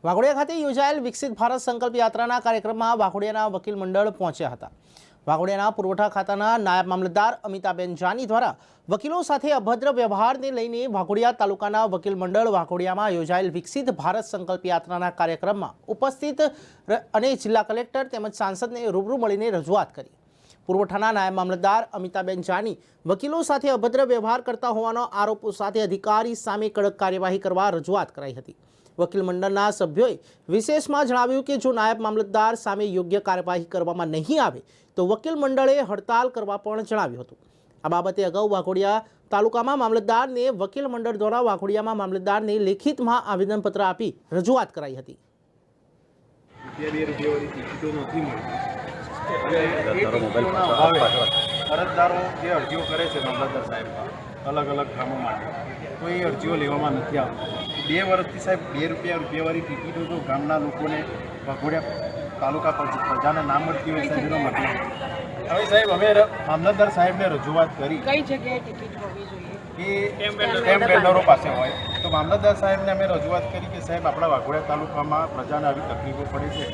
વાઘોડિયા ખાતે યોજાયેલ વિકસિત ભારત સંકલ્પ યાત્રાના કાર્યક્રમમાં વાઘોડિયાના વકીલ મંડળ પહોંચ્યા હતા। વાઘોડિયાના પુરવઠા ખાતાના નાયબ મામલતદાર અમિતાબેન જાની દ્વારા વકીલો સાથે અભદ્ર વ્યવહારને લઈને વાઘોડિયા તાલુકાના વકીલ મંડળ વાઘોડિયામાં યોજાયેલ વિકસિત ભારત સંકલ્પ યાત્રાના કાર્યક્રમમાં ઉપસ્થિત અને જિલ્લા કલેક્ટર તેમજ સાંસદને રૂબરૂ મળીને રજૂઆત કરી। પુરવઠાના નાયબ મામલતદાર અમિતાબેન જાની વકીલો સાથે અભદ્ર વ્યવહાર કરતા હોવાનો આરોપો સાથે અધિકારી સામે કડક કાર્યવાહી કરવા રજૂઆત કરાઈ હતી। વકીલ મંડળના સભ્યોએ વિશેષમાં જણાવ્યું કે જો નાયબ મામલતદાર સામે યોગ્ય કાર્યવાહી કરવામાં નહીં આવે તો વકીલ મંડળે હડતાલ કરવા પણ જણાવ્યું હતું। આ બાબતે અગાઉ વાઘોડિયા તાલુકામાં મામલતદારને વકીલ મંડળ દ્વારા વાઘોડિયામાં મામલતદારને લેખિતમાં આવેદનપત્ર આપી રજૂઆત કરાઈ હતી। અરજદારો જે અરજીઓ કરે છે મામલતદાર સાહેબ અલગ અલગ કામો માટે તો એ અરજીઓ લેવામાં નથી આવતી। 2 વર્ષથી સાહેબ રૂપિયાવાળી ટિકિટો જો ગામના લોકોને વાઘોડિયા તાલુકા પ્રજાને ના મળતી હોય સાહેબ એનો મતલબ હવે સાહેબ અમે મામલતદાર સાહેબને રજૂઆત કરી કઈ જગ્યાએ ટિકિટ હોવી જોઈએ એ કેમ્પ બેનરો પાસે હોય તો મામલતદાર સાહેબને અમે રજૂઆત કરી કે સાહેબ આપણા વાઘોડિયા તાલુકામાં પ્રજાને આવી તકલીફો પડે છે।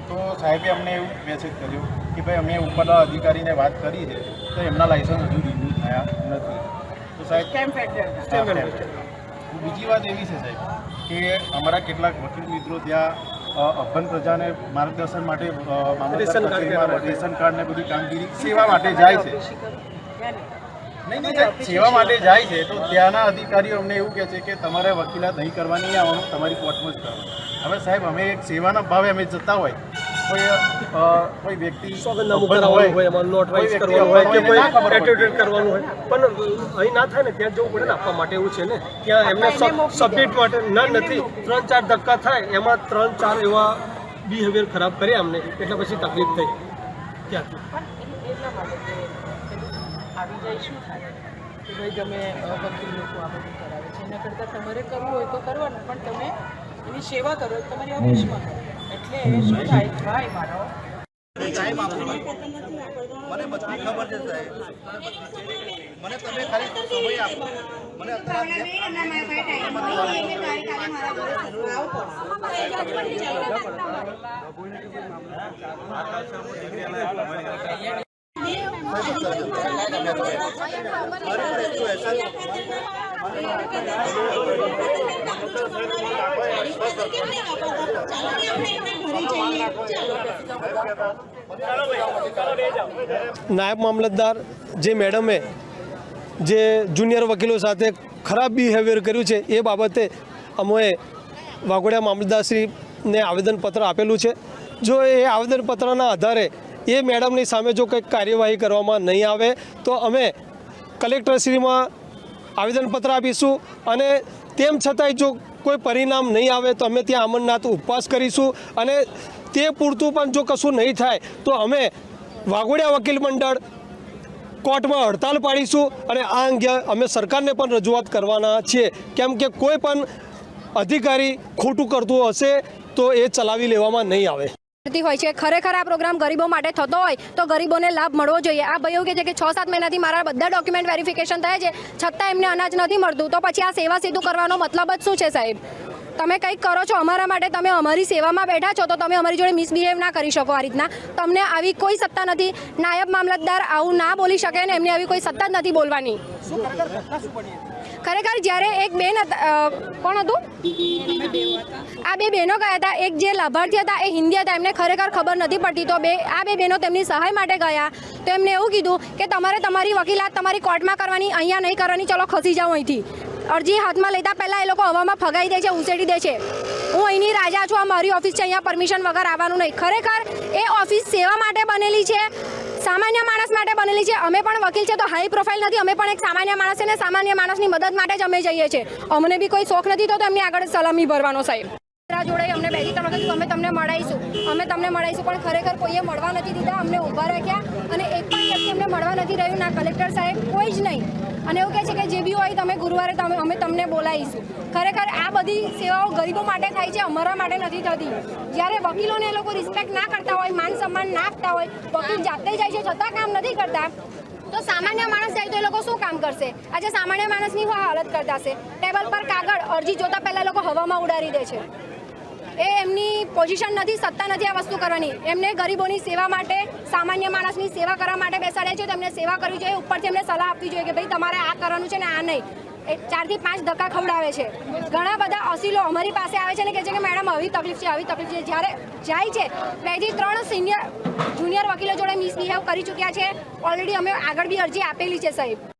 તો સાહેબે અમને એવું મેસેજ કર્યો કે ભાઈ અમે ઉપરના અધિકારીને વાત કરી છે તો એમના લાયસન્સ હજુ રિન્યૂ થયા નથી। તો સાહેબ બીજી વાત એવી છે સાહેબ કે અમારા કેટલાક વકીલ મિત્રો ત્યાં અભન પ્રજાને માર્ગદર્શન માટે રેશન કાર્ડ ને બધી કામગીરી સેવા માટે જાય છે। નહીં સેવા માટે જાય છે તો ત્યાંના અધિકારીઓ અમને એવું કહે છે કે તમારે વકીલાત નહીં કરવાની નહીં આવવાનું, તમારી કોર્ટમાં જ કરવાનું। હવે સાહેબ અમે એક સેવાના ભાવે અમે જતા હોય કોઈ વ્યક્તિ સોગંદનામું કરાવવાનું હોય, એમાં નોટરાઇઝ કરવાનું હોય કે કોઈ એટિટ્યુડ કરવાનું હોય પણ અહીં ના થાય ને ત્યાં જવું પડે ને આપવા માટે એવું છે ને ત્યાં એમને સબમિટ માટે ના નથી 3-4 ધક્કા થાય એમાં 3-4 એવા બિહેવિયર ખરાબ કર્યા અમને એટલે પછી તકલીફ થઈ ત્યાંથી એટલા માટે આવી જાય શું થાય કે ભાઈ તમે વકીલ લોકો આ બધું કરાવે છે એના કરતાં તમારે કરવું હોય તો કરવાનું પણ તમે એની સેવા કરો તમારી ઓફિસમાં કરો એટલે શું થાય ભાઈ મારો મને બધી ખબર છે સાહેબ મને તમે ખાલી સમય આપો મને નાયબ મામલતદાર જે મેડમે જે જુનિયર વકીલો સાથે ખરાબ બિહેવિયર કર્યું છે એ બાબતે અમે વાઘોડિયા મામલતદારશ્રીને આવેદનપત્ર આપેલું છે। જો એ આવેદનપત્રના આધારે એ મેડમની સામે જો કંઈક કાર્યવાહી કરવામાં નહીં આવે તો અમે કલેક્ટરશ્રીમાં આવેદનપત્ર આપીશું અને તેમ છતાંય જો કોઈ પરિણામ નહીં આવે તો અમે ત્યાં અમરનાથ ઉપવાસ કરીશું અને તે પૂરતું પણ જો કશું નહીં થાય તો અમે વાઘોડિયા વકીલ મંડળ કોર્ટમાં હડતાલ પાડીશું અને આ અંગે અમે સરકારને પણ રજૂઆત કરવાના છીએ કેમ કે કોઈ પણ અધિકારી ખોટું કરતું હશે તો એ ચલાવી લેવામાં નહીં આવે। હોય છે ખરેખર આ પ્રોગ્રામ ગરીબો માટે થતો હોય તો ગરીબોને લાભ મળવો જોઈએ। આ ભાઈઓ કે છે કે 6-7 મહિનાથી મારા બધા ડોક્યુમેન્ટ વેરિફિકેશન થાય છે છતાં એમને અનાજ નથી મળતું તો પછી આ સેવા સેતુ કરવાનો મતલબ જ શું છે સાહેબ? તમે કંઈક કરો છો અમારા માટે, તમે અમારી સેવામાં બેઠા છો તો તમે અમારી જોડે મિસબિહેવ ના કરી શકો આ રીતના। તમને આવી કોઈ સત્તા નથી, નાયબ મામલતદાર આવું ના બોલી શકે ને એમને આવી કોઈ સત્તા જ નથી બોલવાની। ખરેખર જ્યારે એક બેન કોણ હતું આ બે બહેનો ગયા હતા, એક જે લાભાર્થી હતા એ હિન્દી હતા, એમને ખરેખર ખબર નથી પડતી તો આ બે બહેનો તેમની સહાય માટે ગયા તો એમને એવું કીધું કે તમારે તમારી વકીલાત તમારી કોર્ટમાં કરવાની, અહીંયા નહીં કરવાની, ચલો ખસી જાઓ અહીંથી। અરજી હાથમાં લેતા પહેલાં એ લોકો હવામાં ફગાઈ દે છે, ઉછેડી દે છે। હું અહીંની રાજા છું, આ મારી ઓફિસ છે, અહીંયા પરમિશન વગર આવવાનું નહીં। ખરેખર એ ઓફિસ સેવા માટે બનેલી છે, સામાન્ય માણસ માટે બનેલી છે। અમે પણ વકીલ છે તો હાઈ પ્રોફાઇલ નથી, અમે પણ એક સામાન્ય માણસ છે ને સામાન્ય માણસની મદદ માટે જ અમે જઈએ છીએ। અમને બી કોઈ શોખ નથી તો એમની આગળ સલામી ભરવાનો સાહેબ। જોડે અમને 2-3 વખત અમે તમને મળાઈશું પણ ખરેખર કોઈએ મળવા નથી દીધા, અમને ઊભા રાખ્યા અને એક પણ વ્યક્તિ અમને મળવા નથી રહ્યું, ના કલેક્ટર સાહેબ કોઈ જ નહીં। અને એવું કહે છે કે જે બી હોય તમે ગુરુવારે અમે તમને બોલાવીશું। ખરેખર આ બધી સેવાઓ ગરીબો માટે થાય છે, અમારા માટે નથી થતી। જ્યારે વકીલોને એ લોકો રિસ્પેક્ટ ના કરતા હોય, માન સન્માન ના આપતા હોય, વકીલ જાતે જાય છે છતાં કામ નથી કરતા તો સામાન્ય માણસ જાય તો એ લોકો શું કામ કરશે? આજે સામાન્ય માણસની હાલત કરતા હશે, ટેબલ પર કાગળ અરજી જોતા પહેલા લોકો હવામાં ઉડાડી દે છે। એ એમની પોઝિશન નથી, સત્તા નથી આ વસ્તુ કરવાની. એમને ગરીબોની સેવા માટે, સામાન્ય માણસની સેવા કરવા માટે બેસાડ્યા છે. તો એમને સેવા કરવી જોઈએ, ઉપરથી એમને સલાહ આપવી જોઈએ કે ભાઈ તમારે આ કરવાનું છે ને આ નહીં. 4 થી 5 ધક્કા ખવડાવે છે. ઘણા બધા અસીલો અમારી પાસે આવે છે ને કહે છે કે મેડમ આવી તકલીફ છે, આવી તકલીફ છે. જ્યારે જાય છે 2 થી 3 જુનિયર વકીલો જોડે મિસબિહેવ કરી ચૂક્યા છે. ઓલરેડી અમે આગળ બી અરજી આપેલી છે સાહેબ.